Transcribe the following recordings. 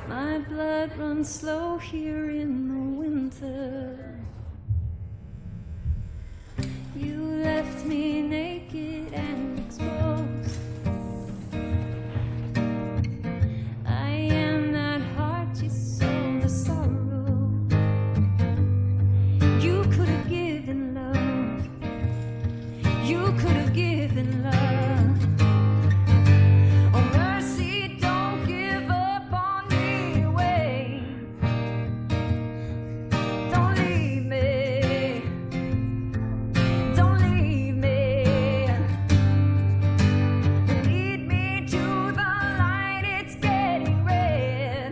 My blood runs slow here in the winter. You left me naked and exposed. I am that heart you sold the sorrow. You could have given love. You could have given love. Oh mercy, don't give up on me. Wait, don't leave me. Don't leave me. Lead me to the light, it's getting red.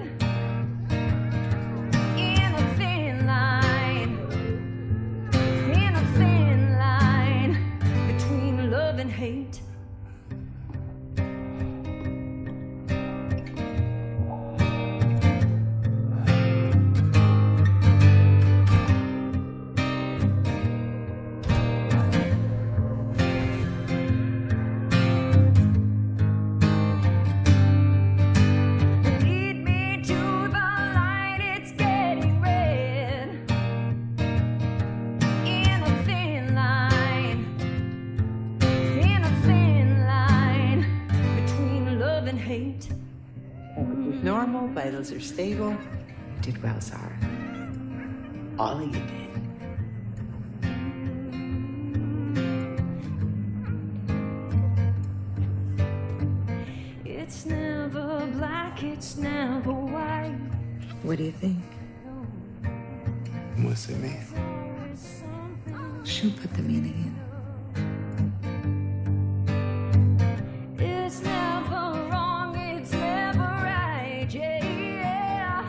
In a thin line, in a thin line between love and hate. Lead me to the light, it's getting red. In a thin line, in a thin line between love and hate. Normal, vitals are stable. You did well, Sarah. All of you did. It's never black, it's never white. What do you think? What's it mean? She'll put the meaning in. It's never wrong, it's never right, yeah.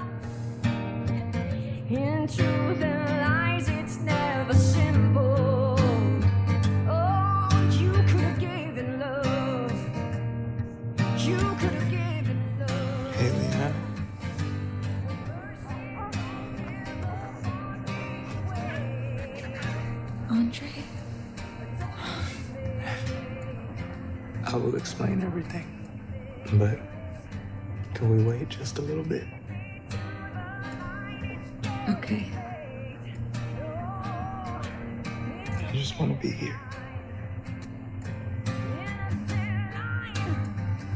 In truth and lies, it's never simple. Oh, you could have given love. You could have given love. Hey, Leanna. Andre? I will explain everything. But can we wait just a little bit? Okay. I just want to be here.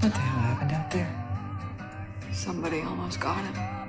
What the hell happened out there? Somebody almost got him.